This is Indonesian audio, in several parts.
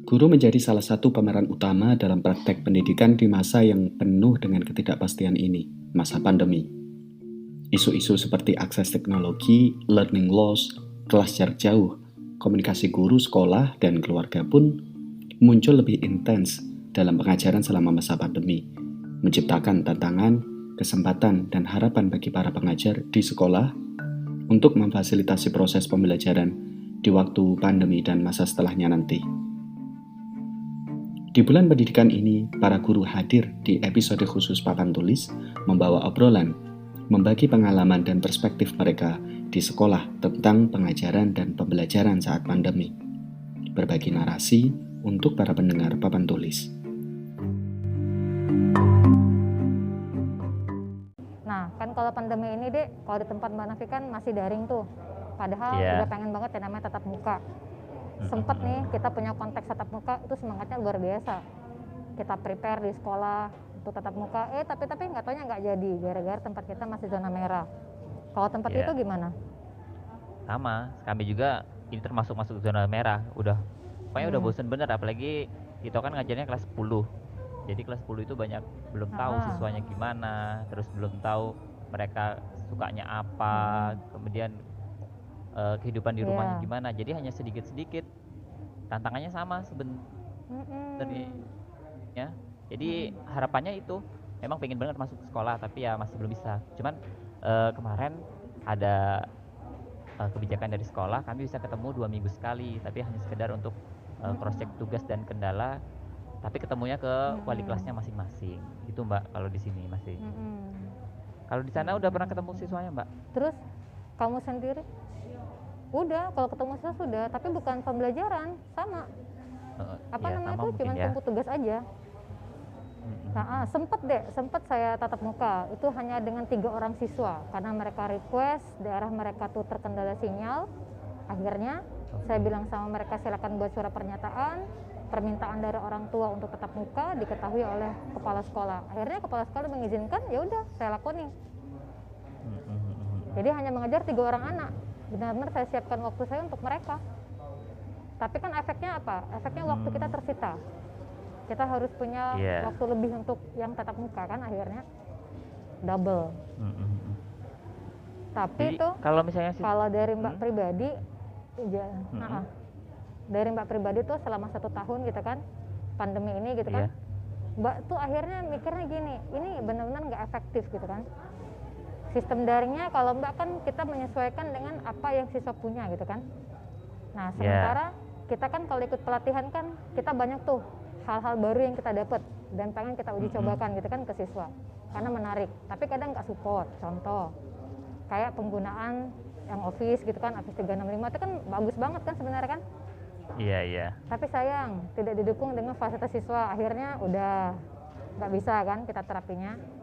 Guru menjadi salah satu pemeran utama dalam praktek pendidikan di masa yang penuh dengan ketidakpastian ini, masa pandemi. Isu-isu seperti akses teknologi, learning loss, kelas jarak jauh, komunikasi guru, sekolah, dan keluarga pun muncul lebih intens dalam pengajaran selama masa pandemi, menciptakan tantangan, kesempatan, dan harapan bagi para pengajar di sekolah untuk memfasilitasi proses pembelajaran di waktu pandemi dan masa setelahnya nanti. Di bulan pendidikan ini, para guru hadir di episode khusus Papan Tulis, membawa obrolan, membagi pengalaman dan perspektif mereka di sekolah tentang pengajaran dan pembelajaran saat pandemi. Berbagi narasi untuk para pendengar Papan Tulis. Nah, kan kalau pandemi ini, Dek, kalau di tempat Mbak Nafi kan masih daring tuh. Padahal udah pengen banget yang namanya tatap muka. Sempet nih kita punya konteks tatap muka, itu semangatnya luar biasa. Kita prepare di sekolah untuk tatap muka, tapi nggak taunya nggak jadi, gara-gara tempat kita masih zona merah. Kalau tempat itu gimana? Sama, kami juga ini termasuk masuk zona merah. Pokoknya udah bosen bener, apalagi itu kan ngajarnya kelas 10. Jadi kelas 10 itu banyak belum tahu siswanya gimana, terus belum tahu mereka sukanya apa, kemudian kehidupan di rumahnya gimana. Jadi hanya sedikit-sedikit. Tantangannya sama sebenarnya. Jadi harapannya itu memang pengen banget masuk sekolah, tapi ya masih belum bisa. Cuman kemarin ada kebijakan dari sekolah, kami bisa ketemu 2 minggu sekali, tapi hanya sekedar untuk cross check tugas dan kendala, tapi ketemunya ke wali kelasnya masing-masing. Itu Mbak, kalau di sini masih. Kalau di sana udah pernah ketemu siswanya Mbak? Terus kamu sendiri? Udah, kalau ketemu siswa sudah, tapi bukan pembelajaran, sama. Namanya itu cuma jemput tugas aja. Nah, sempet saya tatap muka, itu hanya dengan 3 orang siswa, karena mereka request, daerah mereka tuh terkendala sinyal. Akhirnya saya bilang sama mereka, silakan buat surat pernyataan, permintaan dari orang tua untuk tatap muka diketahui oleh kepala sekolah. Akhirnya kepala sekolah mengizinkan, ya udah saya lakonin. Jadi hanya mengajar 3 orang anak. Benar-benar saya siapkan waktu saya untuk mereka. Tapi kan efeknya apa? Efeknya waktu kita tersita. Kita harus punya waktu lebih untuk yang tatap muka, kan akhirnya double. Tapi itu kalau dari Mbak pribadi, dari Mbak pribadi tuh selama 1 tahun gitu kan, pandemi ini gitu kan, Mbak tuh akhirnya mikirnya gini, ini benar-benar nggak efektif gitu kan. Sistem daringnya kalau Mbak kan kita menyesuaikan dengan apa yang siswa punya gitu kan. Nah sementara kita kan kalau ikut pelatihan kan kita banyak tuh hal-hal baru yang kita dapat dan pengen kita uji cobakan gitu kan ke siswa, karena menarik. Tapi kadang nggak support. Contoh kayak penggunaan yang Office gitu kan, Office 365 itu kan bagus banget kan sebenarnya kan. Iya. Tapi sayang tidak didukung dengan fasilitas siswa, akhirnya udah nggak bisa kan kita terapinya.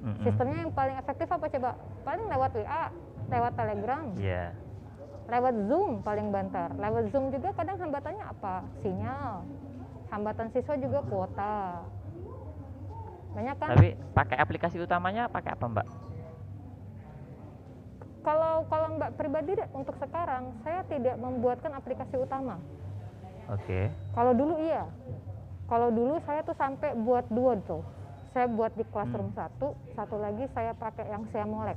Sistemnya yang paling efektif apa coba? Paling lewat WA, lewat Telegram, lewat Zoom paling banter. Lewat Zoom juga kadang hambatannya apa? Sinyal. Hambatan siswa juga kuota. Banyak kan? Tapi pakai aplikasi utamanya pakai apa Mbak? Kalau Mbak pribadi deh, untuk sekarang saya tidak membuatkan aplikasi utama. Kalau dulu iya. Kalau dulu saya tuh sampai buat 2 tuh. Saya buat di Classroom 1 lagi saya pakai yang Seamolek.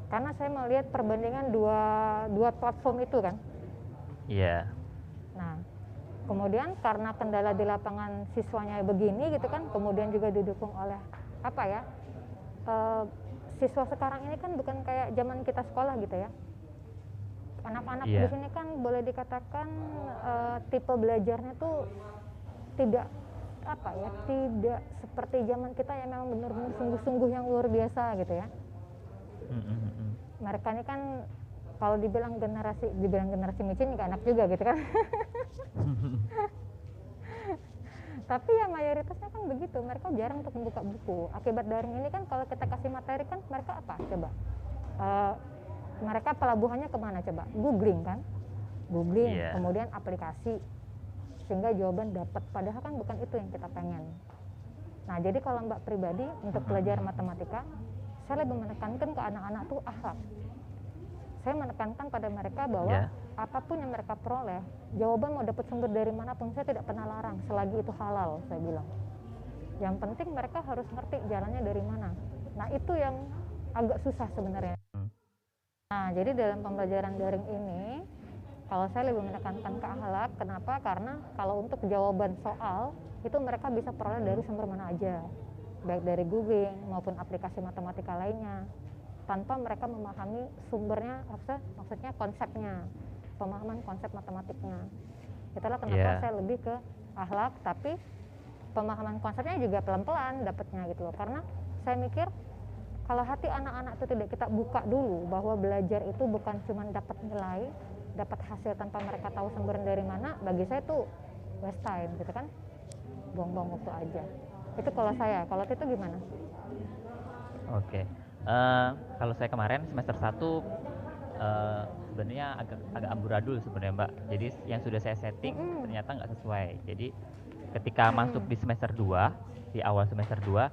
Karena saya melihat perbandingan dua platform itu kan. Nah, kemudian karena kendala di lapangan siswanya begini gitu kan, kemudian juga didukung oleh siswa sekarang ini kan bukan kayak zaman kita sekolah gitu ya. Anak-anak di sini kan boleh dikatakan tipe belajarnya tuh tidak seperti zaman kita yang memang benar-benar sungguh-sungguh yang luar biasa gitu ya. Mereka ini kan kalau dibilang generasi micin juga anak juga gitu kan. Tapi ya mayoritasnya kan begitu, mereka jarang untuk membuka buku. Akibat daring ini kan kalau kita kasih materi kan mereka apa coba? Mereka pelabuhannya kemana coba? Googling kan? Kemudian aplikasi, sehingga jawaban dapat, padahal kan bukan itu yang kita pengen. Nah jadi kalau Mbak pribadi untuk pelajaran matematika, saya lebih menekankan ke anak-anak tuh akhlak. Saya menekankan pada mereka bahwa apapun yang mereka peroleh, jawaban mau dapat sumber dari manapun saya tidak pernah larang selagi itu halal, saya bilang. Yang penting mereka harus ngerti jalannya dari mana. Nah itu yang agak susah sebenarnya. Nah jadi dalam pembelajaran daring ini, kalau saya lebih menekankan ke akhlak, kenapa? Karena kalau untuk jawaban soal itu mereka bisa peroleh dari sumber mana aja, baik dari googling maupun aplikasi matematika lainnya, tanpa mereka memahami sumbernya, maksudnya konsepnya, pemahaman konsep matematiknya. Itulah kenapa saya lebih ke akhlak, tapi pemahaman konsepnya juga pelan-pelan dapatnya gitu loh. Karena saya mikir kalau hati anak-anak itu tidak kita buka dulu, bahwa belajar itu bukan cuma dapat nilai, dapat hasil tanpa mereka tahu sumber dari mana, bagi saya tuh waste time gitu kan, buang-buang waktu aja. Itu kalau saya. Kalau itu gimana? Oke. Kalau saya kemarin semester 1 sebenarnya agak amburadul sebenarnya Mbak. Jadi yang sudah saya setting ternyata nggak sesuai. Jadi ketika masuk di semester 2, di awal semester 2,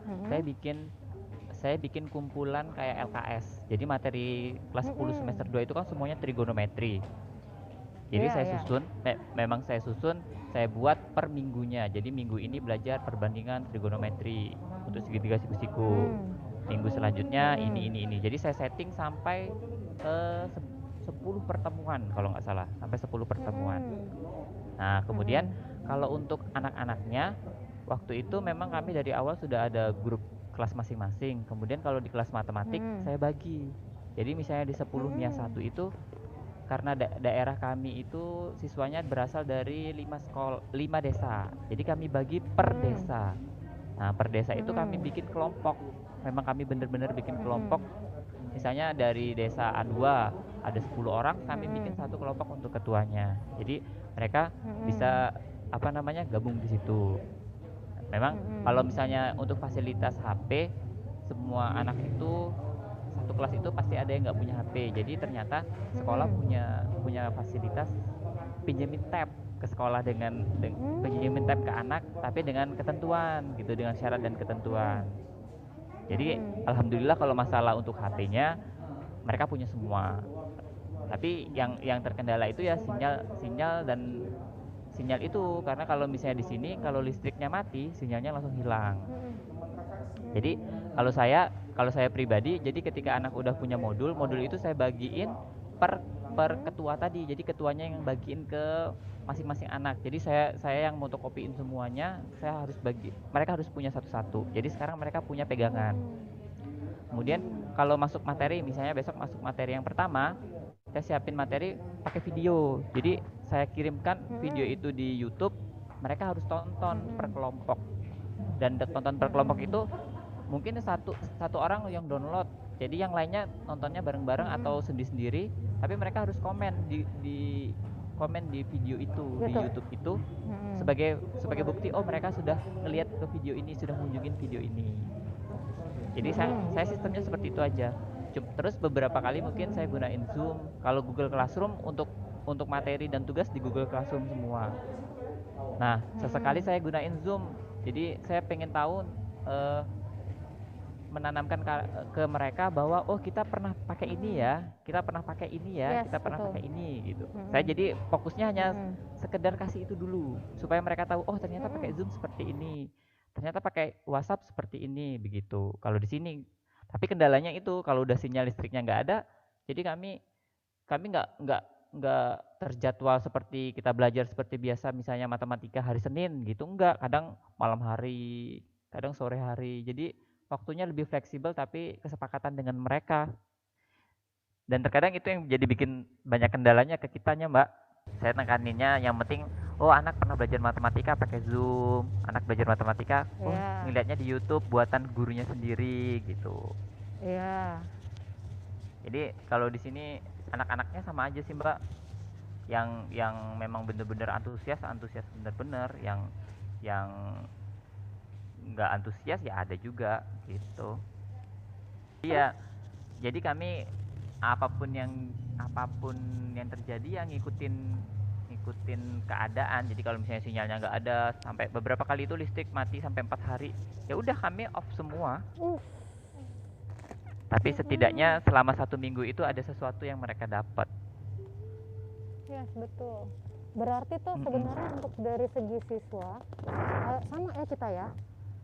saya bikin kumpulan kayak LKS. Jadi materi kelas 10 semester 2 itu kan semuanya trigonometri. Jadi saya susun, saya buat per minggunya. Jadi minggu ini belajar perbandingan trigonometri untuk segitiga siku-siku. Minggu selanjutnya ini. Jadi saya setting sampai 10 pertemuan kalau nggak salah, sampai 10 pertemuan. Nah, kemudian kalau untuk anak-anaknya, waktu itu memang kami dari awal sudah ada grup kelas masing-masing. Kemudian kalau di kelas matematik saya bagi. Jadi misalnya di 10 MIA 1 itu karena daerah kami itu siswanya berasal dari 5 desa. Jadi kami bagi per desa. Nah, per desa itu kami bikin kelompok. Memang kami benar-benar bikin kelompok. Misalnya dari desa A2 ada 10 orang, kami bikin satu kelompok untuk ketuanya. Jadi mereka bisa gabung di situ. Memang kalau misalnya untuk fasilitas HP, semua anak itu satu kelas itu pasti ada yang nggak punya HP. Jadi ternyata sekolah punya fasilitas pinjemin tab ke sekolah dengan pinjemin tab ke anak, tapi dengan ketentuan gitu, dengan syarat dan ketentuan. Jadi alhamdulillah kalau masalah untuk HP-nya mereka punya semua. Tapi yang terkendala itu ya sinyal itu, karena kalau misalnya di sini kalau listriknya mati, sinyalnya langsung hilang. Jadi kalau saya pribadi, jadi ketika anak udah punya modul itu saya bagiin per ketua tadi. Jadi ketuanya yang bagiin ke masing-masing anak. Jadi saya yang motokopiin semuanya, saya harus bagi. Mereka harus punya satu-satu. Jadi sekarang mereka punya pegangan. Kemudian kalau masuk materi, misalnya besok masuk materi yang pertama, saya siapin materi pakai video. Jadi saya kirimkan video itu di YouTube, mereka harus tonton per kelompok. Dan tonton per kelompok itu mungkin satu orang yang download, jadi yang lainnya nontonnya bareng-bareng atau sendiri-sendiri, tapi mereka harus komen di komen di video itu di YouTube itu sebagai bukti, oh mereka sudah ngelihat ke video ini, sudah mengunjungin video ini. Jadi saya sistemnya seperti itu aja. Terus beberapa kali mungkin saya gunain Zoom. Kalau Google Classroom untuk materi dan tugas di Google Classroom semua. Nah, sesekali saya gunain Zoom. Jadi saya pengen tahu menanamkan ke mereka bahwa oh kita pernah pakai ini ya, kita pernah pakai ini gitu. Saya jadi fokusnya hanya sekedar kasih itu dulu supaya mereka tahu oh ternyata pakai Zoom seperti ini, ternyata pakai WhatsApp seperti ini begitu. Kalau di sini, tapi kendalanya itu kalau udah sinyal listriknya nggak ada, jadi kami nggak terjadwal seperti kita belajar seperti biasa, misalnya matematika hari Senin gitu, enggak, kadang malam hari, kadang sore hari. Jadi waktunya lebih fleksibel tapi kesepakatan dengan mereka. Dan terkadang itu yang jadi bikin banyak kendalanya ke kitanya, Mbak. Saya nekaninnya yang penting anak pernah belajar matematika pakai Zoom, anak belajar matematika ngeliatnya di YouTube buatan gurunya sendiri gitu. Iya. Jadi kalau di sini anak-anaknya sama aja sih, Mbak. Yang memang bener-bener antusias bener-bener, yang nggak antusias ya ada juga gitu. Iya, jadi kami apapun yang terjadi ya ngikutin keadaan. Jadi kalau misalnya sinyalnya nggak ada, sampai beberapa kali itu listrik mati sampai 4 hari, ya udah kami off semua. Tapi setidaknya selama 1 minggu itu ada sesuatu yang mereka dapat. Yes, betul. Berarti tuh sebenarnya untuk dari segi siswa sama ya kita ya.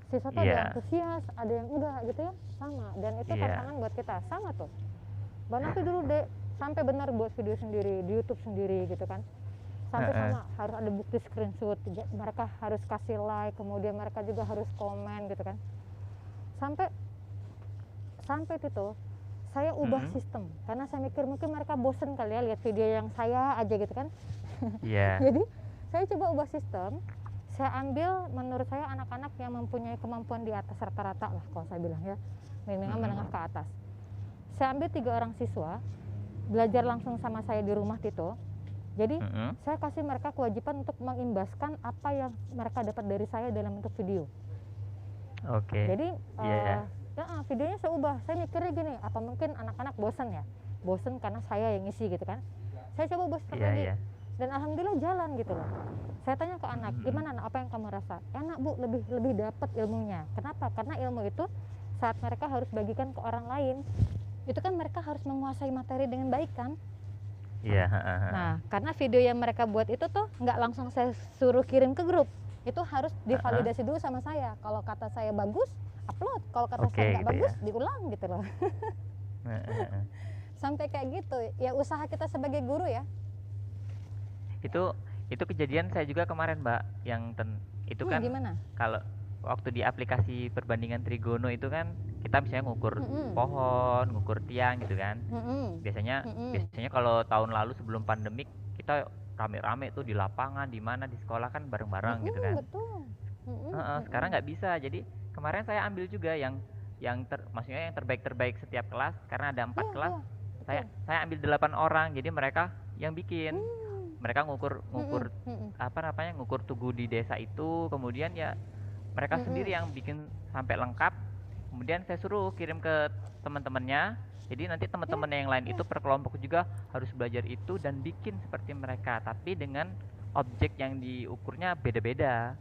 Siswa tuh ada yang antusias, ada yang enggak gitu ya, sama. Dan itu tantangan buat kita, sama tuh. Bang Nafi dulu deh sampai benar buat video sendiri di YouTube sendiri gitu kan. Sampai sama harus ada bukti screenshot, mereka harus kasih like, kemudian mereka juga harus komen gitu kan. Sampai itu saya ubah sistem karena saya mikir mungkin mereka bosen kali ya lihat video yang saya aja gitu kan. Jadi saya coba ubah sistem, saya ambil menurut saya anak-anak yang mempunyai kemampuan di atas rata-rata lah kalau saya bilang ya, minimal menengah ke atas. Saya ambil 3 orang siswa belajar langsung sama saya di rumah Tito. Jadi saya kasih mereka kewajiban untuk mengimbaskan apa yang mereka dapat dari saya dalam bentuk video. Jadi videonya saya ubah. Saya mikirnya gini, apa mungkin anak-anak bosan ya? Bosan karena saya yang isi gitu kan. Saya coba ubah strategi. Dan alhamdulillah jalan gitu loh. Saya tanya ke anak, gimana anak, apa yang kamu rasa? Enak Bu, lebih dapat ilmunya. Kenapa? Karena ilmu itu saat mereka harus bagikan ke orang lain, itu kan mereka harus menguasai materi dengan baik kan? Nah, karena video yang mereka buat itu tuh nggak langsung saya suruh kirim ke grup, itu harus divalidasi dulu sama saya. Kalau kata saya bagus, upload. Kalau kata saya nggak bagus, diulang gitu loh. Sampai kayak gitu. Ya usaha kita sebagai guru ya. Itu kejadian saya juga kemarin Mbak, yang itu kan gimana? Kalau waktu di aplikasi perbandingan trigono itu kan kita misalnya ngukur pohon, ngukur tiang gitu kan. Biasanya kalau tahun lalu sebelum pandemik kita rame-rame tuh di lapangan, di mana di sekolah kan bareng-bareng gitu kan. Betul. Sekarang nggak bisa. Jadi kemarin saya ambil juga maksudnya yang terbaik setiap kelas, karena ada 4 kelas. Saya ambil 8 orang, jadi mereka yang bikin. Mereka ngukur ngukur tugu di desa itu, kemudian ya mereka sendiri yang bikin sampai lengkap. Kemudian saya suruh kirim ke teman-temannya. Jadi nanti teman-teman yang lain itu per kelompok juga harus belajar itu dan bikin seperti mereka, tapi dengan objek yang diukurnya beda-beda.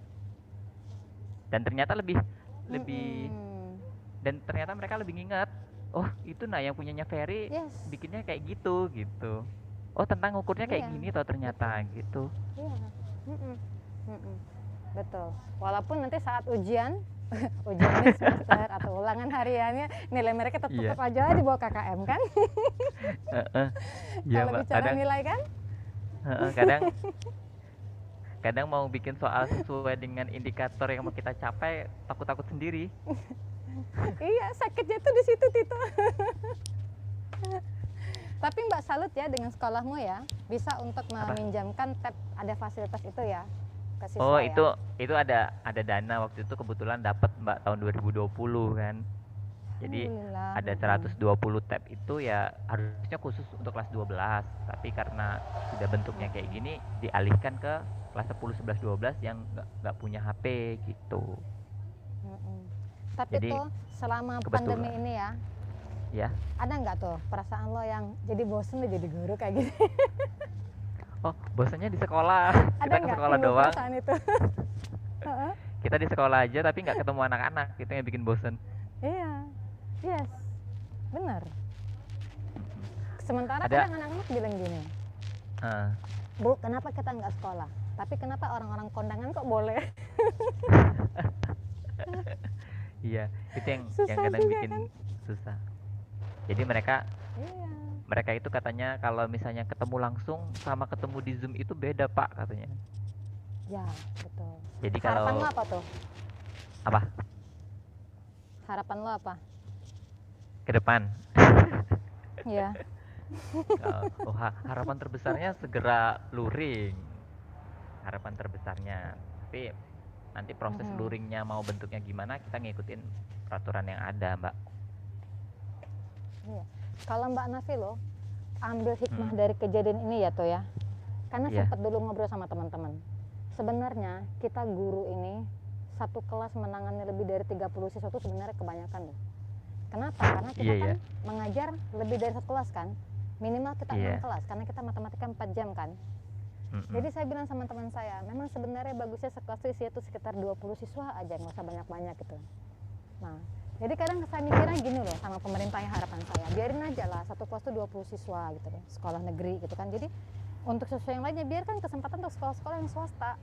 Dan ternyata lebih dan ternyata mereka lebih nginget. Oh, itu yang punyanya Ferry bikinnya kayak gitu. Oh, tentang ukurnya kayak gini toh ternyata gitu. Betul. Walaupun nanti saat ujian semester atau ulangan hariannya nilai mereka tetap aja di bawah KKM kan. Kalau bicara nilai kan. Kadang mau bikin soal sesuai dengan indikator yang mau kita capai, takut sendiri. Iya, sakitnya tuh di situ Tito. Tapi Mbak salut ya dengan sekolahmu ya, bisa untuk meminjamkan tab, ada fasilitas itu ya ke siswa. Itu ada dana waktu itu kebetulan dapat Mbak tahun 2020 kan. Jadi ada 120 tab itu ya harusnya khusus untuk kelas 12, tapi karena sudah bentuknya kayak gini dialihkan ke kelas 10, 11, 12 yang nggak punya HP gitu. Tapi jadi, tuh selama pandemi ini ya, ada nggak tuh perasaan lo yang jadi bosen deh jadi guru kayak gini? Oh, bosannya di sekolah. Ada kita ke sekolah doang. Perasaan itu? Kita di sekolah aja tapi nggak ketemu anak-anak, itu yang bikin bosen. Iya, yes, benar. Sementara kadang anak-anak bilang gini, Bu, kenapa kita nggak sekolah? Tapi kenapa orang-orang kondangan kok boleh? Iya, itu yang kadang bikin kan? Susah. Jadi mereka itu katanya kalau misalnya ketemu langsung sama ketemu di Zoom itu beda Pak katanya. Ya, betul. Jadi harapan lo apa tuh? Apa? Harapan lo apa? Ke depan. Iya. Harapan terbesarnya segera luring. Harapan terbesarnya. Tapi nanti proses luringnya mau bentuknya gimana kita ngikutin peraturan yang ada Mbak. Iya. Kalau Mbak Nafi lo ambil hikmah dari kejadian ini ya toh ya, karena sempat dulu ngobrol sama teman-teman. Sebenarnya kita guru ini satu kelas menangani lebih dari 30 siswa itu sebenarnya kebanyakan loh. Kenapa? Karena kita kan mengajar lebih dari satu kelas kan, minimal kita 6 kelas karena kita matematika 4 jam kan. Jadi saya bilang sama teman saya, memang sebenarnya bagusnya sekelas itu sekitar 20 siswa aja, nggak usah banyak-banyak gitu. Nah, jadi kadang saya mikirnya gini loh sama pemerintahnya, harapan saya biarin aja lah satu kelas tuh 20 siswa gitu loh, sekolah negeri gitu kan. Jadi Untuk sesuatu yang lainnya, biarkan kesempatan untuk sekolah-sekolah yang swasta.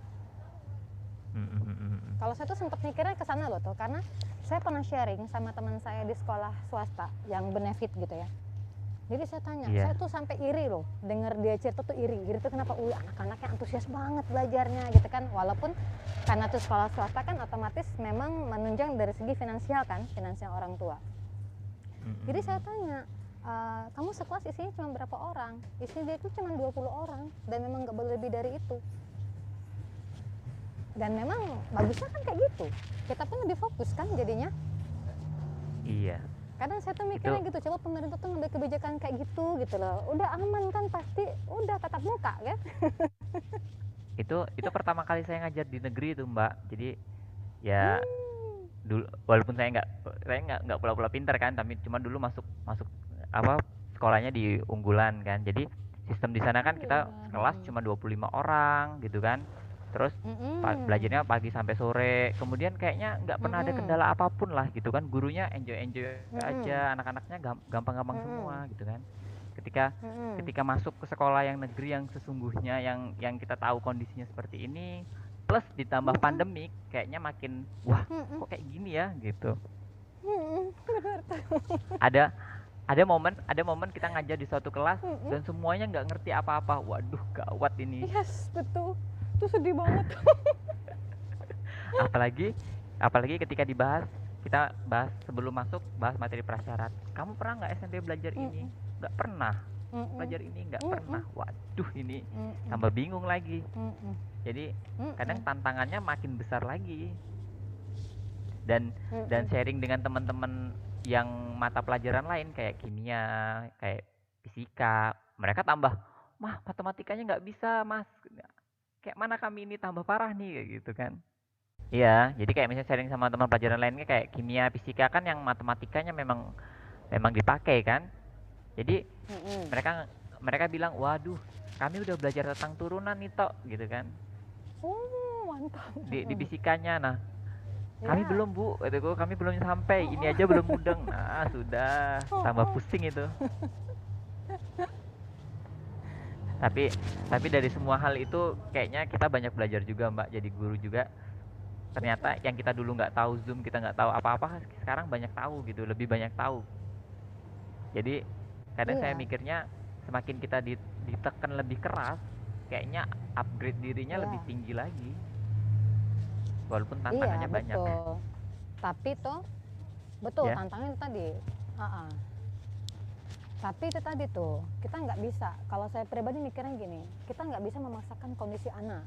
Kalau saya tuh sempat mikirnya ke sana loh tuh, karena saya pernah sharing sama teman saya di sekolah swasta yang benefit gitu ya. Jadi saya tanya, saya tuh sampai iri loh denger dia cerita tuh iri tuh kenapa? Anak-anaknya antusias banget belajarnya gitu kan, walaupun karena tuh sekolah swasta kan otomatis memang menunjang dari segi finansial kan, finansial orang tua. Jadi saya tanya, kamu sekelas isinya cuma berapa orang? Isinya dia itu cuma 20 orang dan memang gak boleh lebih dari itu. Dan memang bagusnya kan kayak gitu, kita pun lebih fokus kan jadinya. Iya. Kadang saya tuh mikirnya gitu, coba pemerintah tuh ngambil kebijakan kayak gitu loh, udah aman kan, pasti udah tatap muka kan. itu pertama kali saya ngajar di negeri itu Mbak, jadi ya dulu walaupun saya nggak pula-pula pintar kan, tapi cuma dulu masuk apa sekolahnya di unggulan kan, jadi sistem di sana kan kita kelas cuma 25 orang gitu kan, terus belajarnya pagi sampai sore, kemudian kayaknya nggak pernah ada kendala apapun lah gitu kan, gurunya enjoy aja, anak-anaknya gampang-gampang semua gitu kan. Ketika masuk ke sekolah yang negeri yang sesungguhnya yang kita tahu kondisinya seperti ini, plus ditambah pandemik, kayaknya makin wah kok kayak gini ya gitu. Ada momen kita ngajar di suatu kelas dan semuanya nggak ngerti apa-apa, waduh gawat ini. Yes, betul, itu sedih banget. apalagi ketika kita bahas sebelum masuk, bahas materi prasyarat, kamu pernah nggak SMP belajar ini? Nggak pernah. Belajar ini nggak pernah. Waduh, ini tambah bingung lagi. Jadi kadang tantangannya makin besar lagi. Dan sharing dengan teman-teman yang mata pelajaran lain kayak kimia, kayak fisika, mereka tambah, mah matematikanya nggak bisa mas, kayak mana kami ini tambah parah nih kayak gitu kan. Iya, jadi kayak misalnya sharing sama teman pelajaran lainnya kayak kimia, fisika kan yang matematikanya memang dipakai kan. Jadi mereka bilang, waduh, kami udah belajar tentang turunan nih tok gitu kan. Mantap. Di fisikanya, nah kami belum bu, kami belum sampai, ini aja belum mudeng. Nah sudah, tambah pusing itu. Tapi dari semua hal itu kayaknya kita banyak belajar juga Mbak, jadi guru juga. Ternyata yang kita dulu nggak tahu Zoom, kita nggak tahu apa-apa, sekarang banyak tahu gitu, lebih banyak tahu. Jadi kadang saya mikirnya semakin kita ditekan lebih keras, kayaknya upgrade dirinya lebih tinggi lagi, walaupun tantangannya banyak. Betul. Tapi tuh betul tantangannya itu tadi. Tapi itu tadi tuh kita nggak bisa, kalau saya pribadi mikirnya gini, kita nggak bisa memaksakan kondisi anak.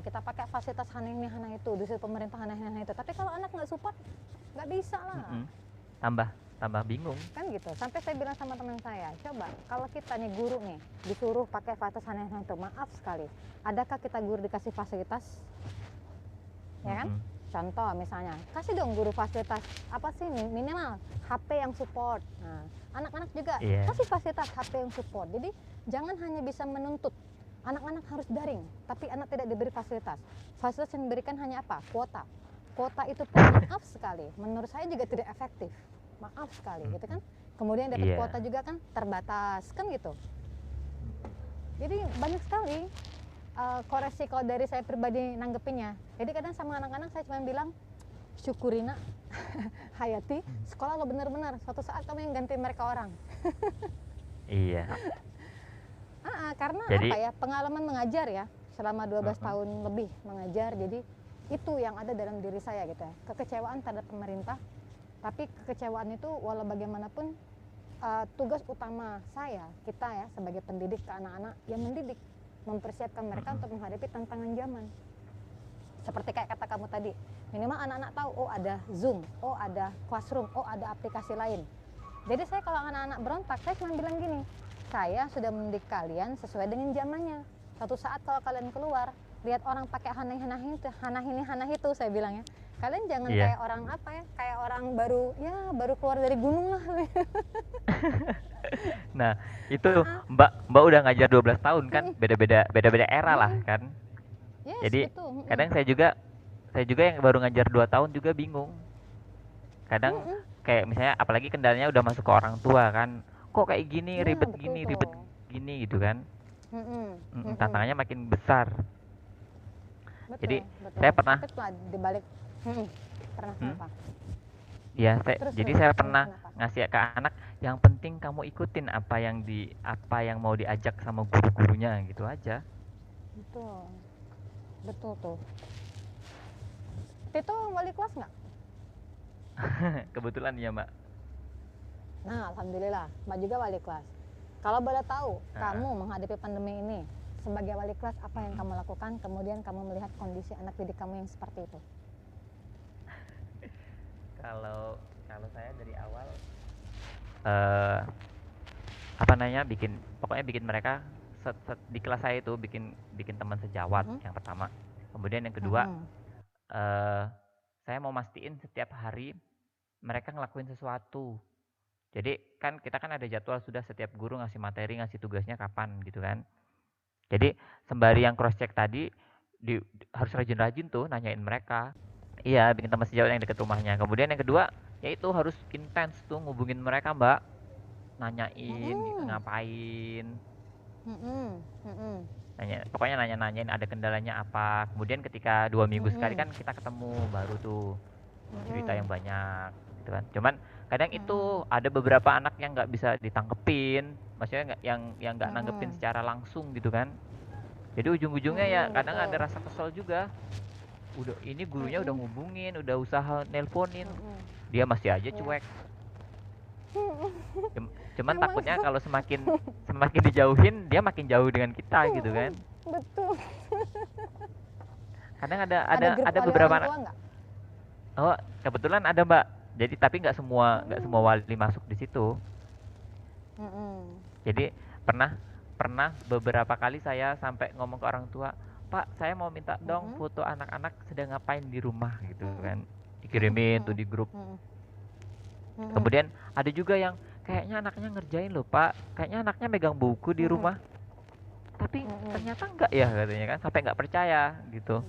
Kita pakai fasilitas hana ini hana itu, disitu pemerintah hana itu, tapi kalau anak nggak support nggak bisa lah. Tambah bingung kan gitu. Sampai saya bilang sama teman saya, coba kalau kita nih guru nih disuruh pakai fasilitas hana itu, maaf sekali, adakah kita guru dikasih fasilitas? Ya kan? Contoh misalnya, kasih dong guru fasilitas apa sih, minimal HP yang support. Nah, anak-anak juga kasih fasilitas HP yang support. Jadi jangan hanya bisa menuntut anak-anak harus daring, tapi anak tidak diberi fasilitas. Fasilitas yang diberikan hanya apa? Kuota. Kuota itu pun maaf sekali, menurut saya juga tidak efektif. Maaf sekali, gitu kan? Kemudian dapat kuota juga kan terbatas, kan gitu. Jadi banyak sekali koreksi kalau dari saya pribadi nanggepinnya. Jadi kadang sama anak-anak saya cuma bilang, syukuri nak, Hayati, sekolah lo benar-benar, suatu saat kamu yang ganti mereka orang. Iya. Karena jadi, apa ya, pengalaman mengajar ya, selama 12 tahun lebih mengajar, jadi itu yang ada dalam diri saya gitu ya, kekecewaan terhadap pemerintah. Tapi kekecewaan itu walau bagaimanapun tugas utama kita ya sebagai pendidik ke anak-anak yang mendidik, mempersiapkan mereka untuk menghadapi tantangan zaman. Seperti kayak kata kamu tadi, minimal anak-anak tahu, oh ada Zoom, oh ada Classroom, oh ada aplikasi lain. Jadi saya kalau anak-anak berontak, saya cuma bilang gini, saya sudah mendidik kalian sesuai dengan zamannya. Suatu saat kalau kalian keluar, lihat orang pakai hana itu, saya bilang ya, kalian jangan kayak orang apa ya, kayak orang baru keluar dari gunung lah. Nah itu Mbak udah ngajar 12 tahun kan, beda-beda era lah kan. Jadi kadang saya juga yang baru ngajar 2 tahun juga bingung. Kadang kayak misalnya apalagi kendalanya udah masuk ke orang tua kan, kok kayak gini, ribet gini gitu kan. Tantangannya makin besar. Betul, Jadi betul. saya pernah, Tapi setelah dibalik, pernah kenapa? ya Terus saya kamu pernah kenapa? ngasih ke anak, yang penting kamu ikutin apa yang mau diajak sama guru-gurunya gitu aja. Betul, betul tuh. Tito wali kelas nggak? Kebetulan ya Mbak. Nah, alhamdulillah, Mbak juga wali kelas. Kalau boleh tahu, kamu menghadapi pandemi ini sebagai wali kelas, apa yang kamu lakukan? Kemudian kamu melihat kondisi anak didik kamu yang seperti itu. Kalau saya dari awal pokoknya bikin mereka di kelas saya itu bikin teman sejawat yang pertama. Kemudian yang kedua, saya mau mastiin setiap hari mereka ngelakuin sesuatu. Jadi kan kita kan ada jadwal, sudah setiap guru ngasih materi, ngasih tugasnya kapan gitu kan. Jadi sembari yang cross check tadi, harus rajin-rajin tuh nanyain mereka. Iya, bikin teman sejawat yang deket rumahnya. Kemudian yang kedua, yaitu harus intens tuh ngubungin mereka Mbak, nanyain ngapain, pokoknya nanya-nanyain ada kendalanya apa. Kemudian ketika 2 minggu sekali kan kita ketemu, baru tuh cerita yang banyak gitu kan. Cuman kadang itu ada beberapa anak yang nggak bisa ditangkepin, maksudnya yang nggak nanggepin secara langsung gitu kan. Jadi ujung-ujungnya ya kadang ada rasa kesel juga. Udah ini gurunya udah ngubungin, udah usaha nelponin, dia masih aja cuek. Cuman takutnya kalau semakin dijauhin, dia makin jauh dengan kita gitu kan. Betul. Kadang ada beberapa anak. Oh, kebetulan ada Mbak. Jadi tapi nggak semua wali masuk di situ. Jadi pernah beberapa kali saya sampai ngomong ke orang tua, Pak, saya mau minta dong foto anak-anak sedang ngapain di rumah gitu kan. Dikirimin tuh di grup. Kemudian ada juga yang kayaknya anaknya ngerjain loh Pak, kayaknya anaknya megang buku di rumah. Tapi ternyata enggak ya katanya kan, sampai nggak percaya gitu.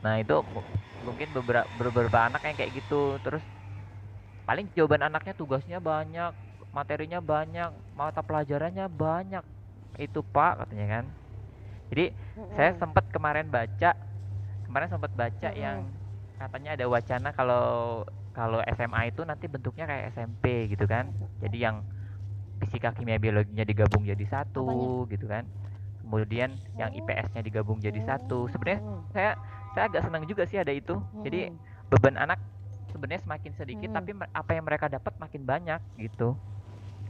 Nah itu mungkin beberapa anak yang kayak gitu. Terus paling jawaban anaknya tugasnya banyak, materinya banyak, mata pelajarannya banyak. Itu Pak katanya kan. Jadi saya sempat kemarin baca yang katanya ada wacana kalau SMA itu nanti bentuknya kayak SMP gitu kan. Jadi yang fisika kimia biologinya digabung jadi satu gitu kan. Kemudian yang IPS-nya digabung jadi satu. Sebenarnya saya agak senang juga sih ada itu. Jadi beban anak sebenarnya semakin sedikit, tapi apa yang mereka dapat makin banyak gitu.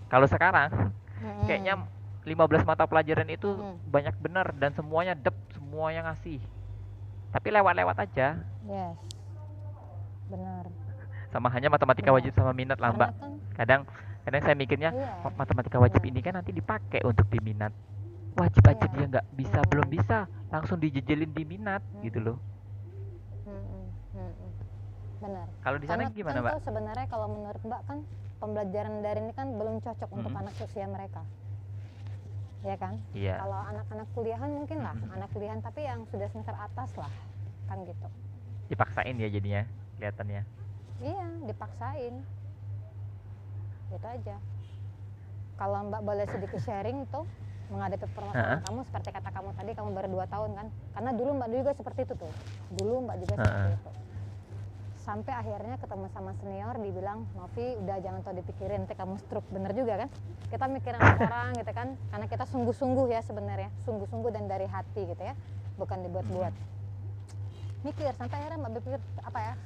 Kalau sekarang kayaknya 15 mata pelajaran itu banyak bener dan semuanya semuanya ngasih. Tapi lewat-lewat aja. Yes. Benar. Sama hanya matematika wajib sama minat lah Mbak. Kadang saya mikirnya matematika wajib ini kan nanti dipakai untuk di minat. Wajib aja dia nggak bisa, belum bisa, langsung dijejelin di minat gitu loh. Benar. Kalau di sana gimana Mbak? Sebenarnya kalau menurut Mbak kan pembelajaran daring ini kan belum cocok untuk anak usia mereka. Ya kan? Iya. Kalau anak-anak kuliahan mungkin lah, anak kuliahan tapi yang sudah semester atas lah, kan gitu. Dipaksain ya jadinya, kelihatannya. Iya, dipaksain. Itu aja. Kalau Mbak boleh sedikit sharing tuh menghadapi permasalahan kamu seperti kata kamu tadi, kamu baru 2 tahun kan? Karena dulu Mbak juga seperti itu tuh. Seperti itu. Sampai akhirnya ketemu sama senior, dibilang, Novi udah jangan tau dipikirin, nanti kamu stroke. Bener juga kan? Kita mikirin orang gitu kan, karena kita sungguh-sungguh ya sebenarnya, sungguh-sungguh dan dari hati gitu ya, bukan dibuat-buat. Mikir, sampai akhirnya Mbak berpikir,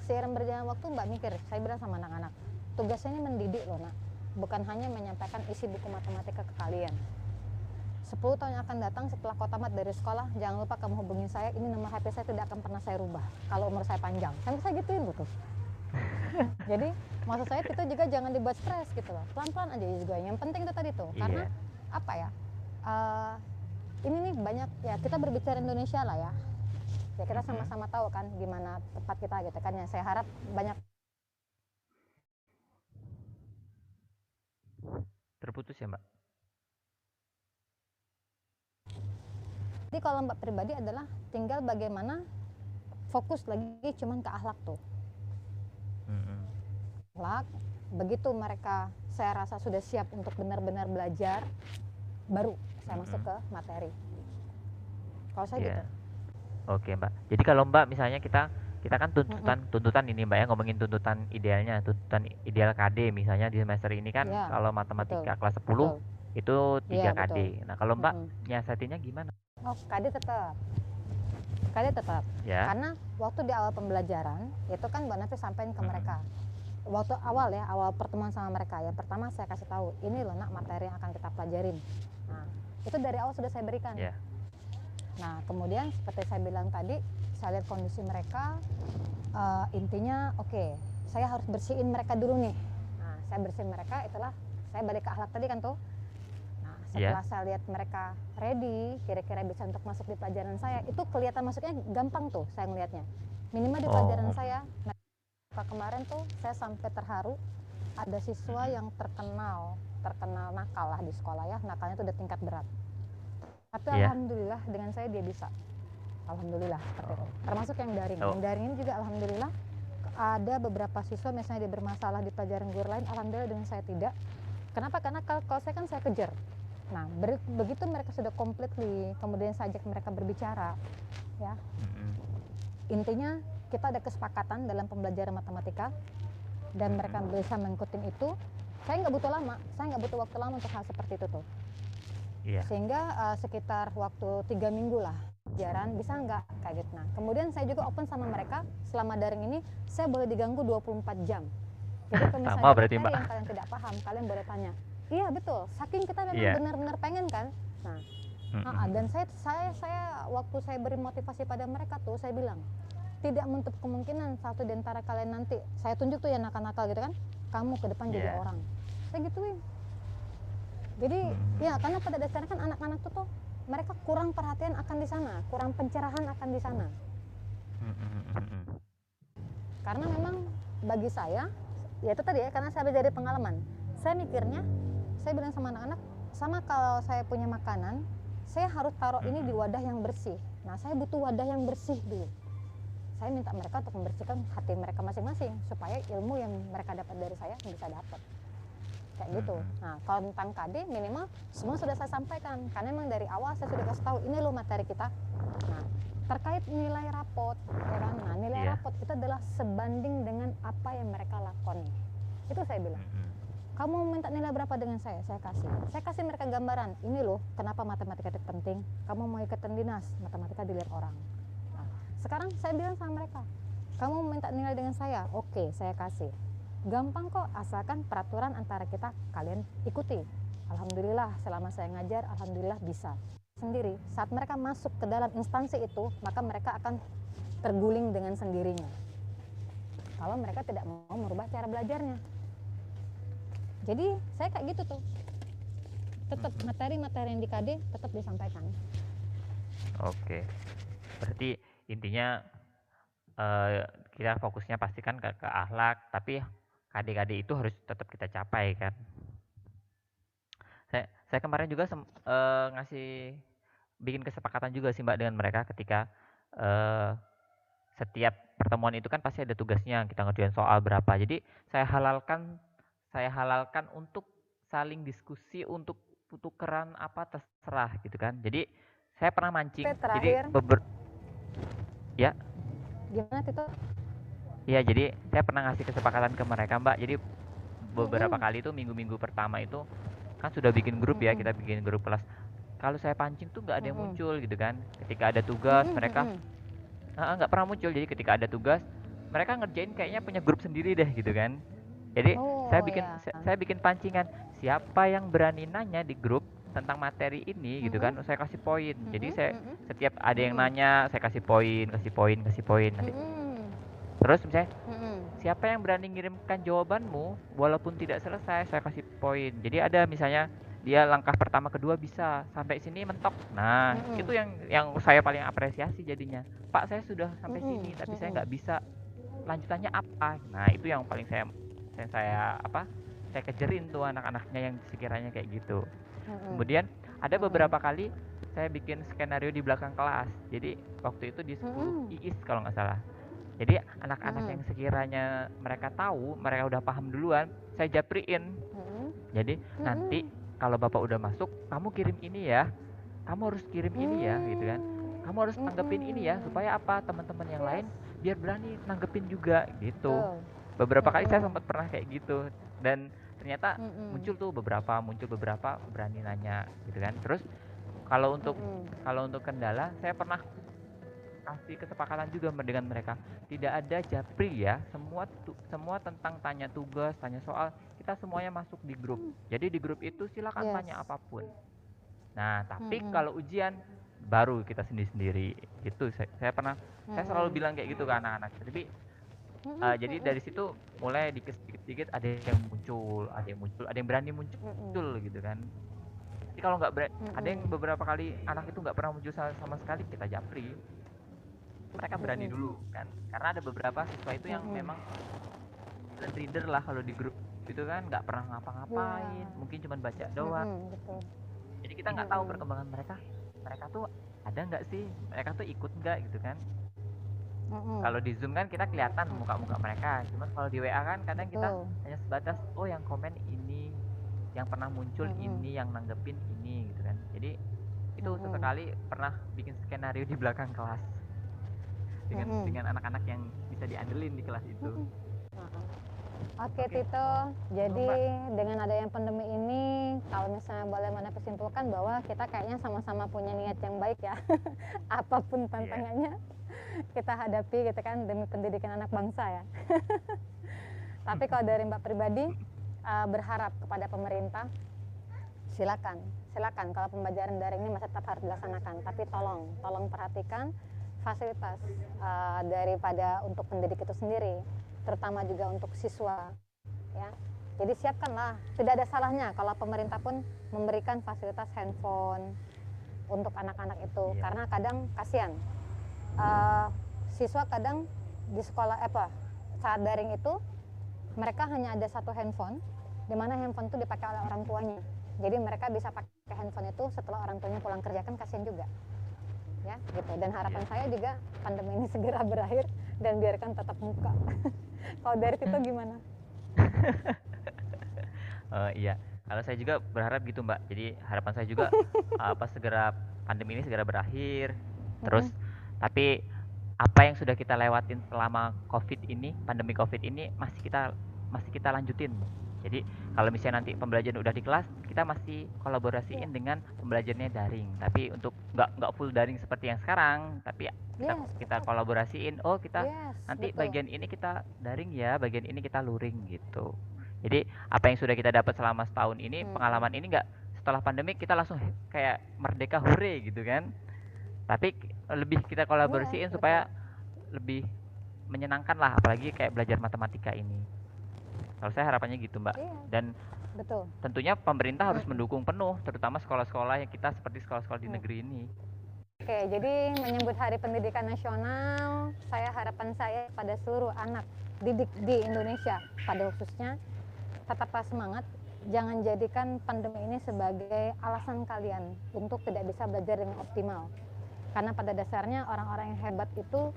seiring berjalan waktu Mbak mikir, saya bilang sama anak-anak, tugasnya ini mendidik loh nak, bukan hanya menyampaikan isi buku matematika ke kalian. 10 tahun yang akan datang setelah kau tamat dari sekolah, jangan lupa kamu hubungin saya, ini nomor HP saya tidak akan pernah saya rubah kalau umur saya panjang. Sampai saya gituin gitu. Jadi maksud saya itu juga jangan dibuat stres gitu loh, pelan-pelan aja juga. Yang penting itu tadi tuh, karena ini nih banyak ya, kita berbicara Indonesia lah ya. Ya kita sama-sama tahu kan gimana tempat kita gitu kan, yang saya harap banyak. Terputus ya Mbak? Jadi kalau Mbak pribadi adalah tinggal bagaimana fokus lagi cuman ke akhlak tuh. Akhlak, begitu mereka saya rasa sudah siap untuk benar-benar belajar, baru saya masuk ke materi. Kalau saya gitu. Oke Mbak. Jadi kalau Mbak misalnya kita kan tuntutan ini Mbak ya, ngomongin tuntutan idealnya, tuntutan ideal KD misalnya di semester ini kan kalau matematika kelas 10 itu 3 KD. Nah kalau Mbak nyiasatinnya gimana? Oh, KD tetap. Ya. Karena waktu di awal pembelajaran itu kan Mbak Nafi sampaikan ke mereka. Waktu awal pertemuan sama mereka, yang pertama saya kasih tahu, ini loh nak materi yang akan kita pelajarin. Nah, itu dari awal sudah saya berikan. Nah, kemudian seperti saya bilang tadi, saya lihat kondisi mereka, intinya oke, saya harus bersihin mereka dulu nih. Nah, saya bersihin mereka, itulah saya balik ke akhlak tadi kan tuh. Nah, setelah saya lihat mereka ready, kira-kira bisa untuk masuk di pelajaran saya, itu kelihatan masuknya gampang tuh saya ngelihatnya. Minimal di pelajaran saya, kemarin tuh saya sampai terharu, ada siswa yang terkenal nakal lah di sekolah ya, nakalnya tuh udah tingkat berat. Tapi alhamdulillah dengan saya dia bisa. Alhamdulillah seperti itu. Termasuk yang daring. Yang daring ini juga alhamdulillah ada beberapa siswa misalnya dia bermasalah di pelajaran guru lain, alhamdulillah dengan saya tidak. Kenapa? Karena kalau saya kan saya kejar. Nah, begitu mereka sudah completely, kemudian saya ajak mereka berbicara, ya. Intinya kita ada kesepakatan dalam pembelajaran matematika dan mereka bisa mengikuti itu. Saya nggak butuh waktu lama untuk hal seperti itu tuh. Sehingga sekitar waktu 3 minggu lah pelajaran bisa nggak kayak gitu. Nah, kemudian saya juga open sama mereka, selama daring ini saya boleh diganggu 24 jam. Jadi kalau misalnya sama berarti, Mbak. Yang kalian tidak paham, kalian boleh tanya. Iya betul, saking kita memang benar-benar pengen kan. Nah, dan saya waktu saya beri motivasi pada mereka tuh, saya bilang tidak menutup kemungkinan satu di antara kalian nanti, saya tunjuk tuh ya nakal-nakal gitu kan, kamu ke depan jadi orang. Saya gituin. Jadi ya karena pada dasarnya kan anak-anak tuh mereka kurang perhatian akan di sana, kurang pencerahan akan di sana. Karena memang bagi saya, ya itu tadi ya, karena saya dari pengalaman, saya mikirnya, saya bilang sama anak-anak, sama kalau saya punya makanan, saya harus taruh ini di wadah yang bersih. Nah, saya butuh wadah yang bersih dulu. Saya minta mereka untuk membersihkan hati mereka masing-masing supaya ilmu yang mereka dapat dari saya bisa dapat. Kayak gitu. Nah, kalau tentang KD minimal semua sudah saya sampaikan karena memang dari awal saya sudah kasih tahu ini loh materi kita. Nah, terkait nilai rapot, ya kan? Nah, nilai rapot itu adalah sebanding dengan apa yang mereka lakukan. Itu saya bilang. Kamu minta nilai berapa dengan saya? Saya kasih. Saya kasih mereka gambaran. Ini loh kenapa matematika itu penting. Kamu mau ikutan dinas, matematika dilihat orang. Nah, sekarang saya bilang sama mereka, kamu minta nilai dengan saya? Oke, saya kasih. Gampang kok, asalkan peraturan antara kita kalian ikuti. Alhamdulillah selama saya ngajar, alhamdulillah bisa sendiri. Saat mereka masuk ke dalam instansi itu, maka mereka akan terguling dengan sendirinya kalau mereka tidak mau merubah cara belajarnya. Jadi saya kayak gitu tuh, tetap materi-materi yang di KD tetap disampaikan. Oke, berarti intinya kita fokusnya pastikan ke akhlak, tapi KD-KD itu harus tetap kita capai kan. Saya kemarin juga bikin kesepakatan juga sih Mbak dengan mereka ketika setiap pertemuan itu kan pasti ada tugasnya, kita ngerjain soal berapa. Jadi saya halalkan untuk saling diskusi, untuk tukeran apa terserah gitu kan. Jadi saya pernah mancing. Jadi ya. Gimana Tito? Iya, jadi saya pernah ngasih kesepakatan ke mereka Mbak. Jadi beberapa kali itu minggu-minggu pertama itu kan sudah bikin grup ya, kita bikin grup kelas. Kalau saya pancing tuh nggak ada yang muncul gitu kan. Ketika ada tugas mereka nggak pernah muncul. Jadi ketika ada tugas mereka ngerjain kayaknya punya grup sendiri deh gitu kan. Jadi saya bikin pancingan, siapa yang berani nanya di grup tentang materi ini gitu kan, saya kasih poin. Jadi saya setiap ada yang nanya saya kasih poin. Terus misalnya siapa yang berani ngirimkan jawabanmu walaupun tidak selesai, saya kasih poin. Jadi ada misalnya dia langkah pertama kedua bisa, sampai sini mentok. Nah, itu yang saya paling apresiasi jadinya. Pak, saya sudah sampai sini tapi saya nggak bisa. Lanjutannya apa? Nah, itu yang paling saya kejarin tuh anak-anaknya yang sekiranya kayak gitu. Kemudian ada beberapa kali saya bikin skenario di belakang kelas. Jadi waktu itu di 10 IIS kalau nggak salah. Jadi anak-anak yang sekiranya mereka tahu, mereka udah paham duluan, saya japriin. Jadi nanti kalau bapak udah masuk, kamu kirim ini ya, kamu harus kirim ini ya, gitu kan. Kamu harus nanggepin ini ya, supaya apa, teman-teman yang lain biar berani nanggepin juga gitu. Betul. Beberapa kali saya sempat pernah kayak gitu, dan ternyata muncul beberapa berani nanya gitu kan. Terus kalau untuk kendala, saya pernah kasih kesepakatan juga dengan mereka, tidak ada japri ya, semua tentang tanya tugas, tanya soal, kita semuanya masuk di grup. Jadi di grup itu silakan tanya apapun. Nah, tapi kalau ujian baru kita sendiri-sendiri gitu. Saya selalu bilang kayak gitu ke anak-anak. Tapi jadi dari situ mulai dikit-dikit ada yang muncul, ada yang berani muncul gitu kan. Jadi kalau nggak ada yang beberapa kali anak itu nggak pernah muncul sama sekali, kita japri. Mereka berani dulu kan, karena ada beberapa siswa itu yang memang silent reader lah kalau di grup itu kan, nggak pernah ngapa-ngapain, mungkin cuma baca doang. Jadi kita nggak tahu perkembangan mereka tuh ada nggak sih, mereka tuh ikut nggak gitu kan. Kalau di Zoom kan kita kelihatan muka-muka mereka, cuman kalau di WA kan kadang kita hanya sebatas yang komen ini, yang pernah muncul ini, yang nanggepin ini gitu kan. Jadi itu sesekali pernah bikin skenario di belakang kelas dengan anak-anak yang bisa diandelin di kelas itu. Oke Tito, jadi dengan adanya pandemi ini, kalau misalnya boleh Mana kesimpulkan bahwa kita kayaknya sama-sama punya niat yang baik ya. Apapun tantangannya kita hadapi gitu kan, demi pendidikan anak bangsa ya. Tapi kalau dari Mbak pribadi, berharap kepada pemerintah, silakan kalau pembelajaran daring ini masih tetap harus dilaksanakan, tapi tolong perhatikan fasilitas daripada untuk pendidik itu sendiri, terutama juga untuk siswa ya. Jadi siapkanlah, tidak ada salahnya kalau pemerintah pun memberikan fasilitas handphone untuk anak-anak itu, karena kadang kasihan siswa kadang di sekolah saat daring itu mereka hanya ada satu handphone, di mana handphone itu dipakai oleh orang tuanya. Jadi mereka bisa pakai handphone itu setelah orang tuanya pulang kerja, kan kasihan juga ya gitu. Dan harapan saya juga pandemi ini segera berakhir dan biarkan tatap muka. Kalau dari Tito gimana? Iya, kalau saya juga berharap gitu Mbak. Jadi harapan saya juga segera pandemi ini segera berakhir. Terus tapi apa yang sudah kita lewatin selama pandemi COVID ini masih kita lanjutin. Jadi kalau misalnya nanti pembelajaran udah di kelas, kita masih kolaborasiin dengan pembelajarannya daring. Tapi untuk nggak full daring seperti yang sekarang, tapi kita kolaborasiin. Kita nanti bagian ini kita daring ya, bagian ini kita luring gitu. Jadi apa yang sudah kita dapat selama setahun ini, pengalaman ini nggak setelah pandemi kita langsung kayak merdeka hore gitu kan. Tapi lebih kita kolaborasiin supaya lebih menyenangkan lah, apalagi kayak belajar matematika ini. Kalau saya harapannya gitu Mbak. Dan tentunya pemerintah harus mendukung penuh, terutama sekolah-sekolah yang kita seperti sekolah-sekolah di negeri ini. Oke, jadi menyambut Hari Pendidikan Nasional, harapan saya pada seluruh anak didik di Indonesia pada khususnya, tetaplah semangat, jangan jadikan pandemi ini sebagai alasan kalian untuk tidak bisa belajar dengan optimal. Karena pada dasarnya orang-orang yang hebat itu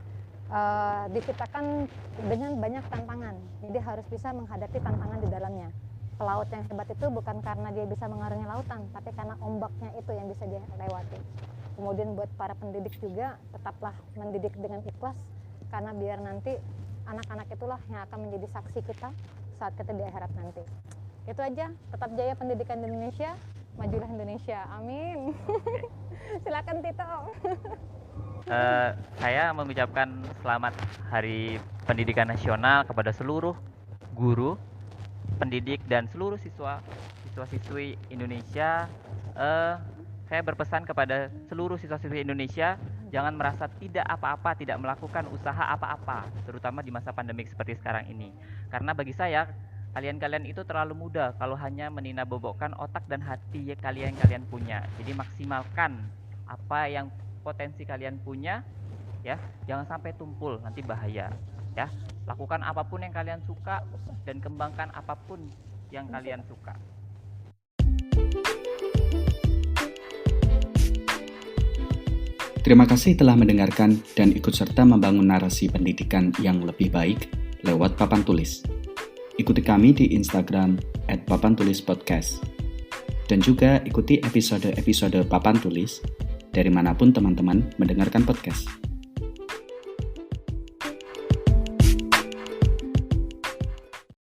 diciptakan dengan banyak tantangan, jadi harus bisa menghadapi tantangan di dalamnya. Pelaut yang hebat itu bukan karena dia bisa mengarungi lautan, tapi karena ombaknya itu yang bisa dia lewati. Kemudian buat para pendidik juga, tetaplah mendidik dengan ikhlas, karena biar nanti anak-anak itulah yang akan menjadi saksi kita saat kita di akhirat nanti. Itu aja, tetap jaya pendidikan di Indonesia, majulah Indonesia, amin. Silakan Tito. Saya mengucapkan selamat Hari Pendidikan Nasional kepada seluruh guru, pendidik, dan seluruh siswa-siswi Indonesia. Saya berpesan kepada seluruh siswa-siswi Indonesia, jangan merasa tidak apa-apa, tidak melakukan usaha apa-apa, terutama di masa pandemik seperti sekarang ini. Karena bagi saya, kalian-kalian itu terlalu muda kalau hanya meninabobokan otak dan hati kalian punya. Jadi maksimalkan apa yang potensi kalian punya ya, jangan sampai tumpul, nanti bahaya ya. Lakukan apapun yang kalian suka dan kembangkan apapun yang kalian suka. Terima kasih telah mendengarkan dan ikut serta membangun narasi pendidikan yang lebih baik lewat Papan Tulis. Ikuti kami di Instagram @papantulispodcast. Dan juga ikuti episode-episode Papan Tulis dari manapun teman-teman mendengarkan podcast.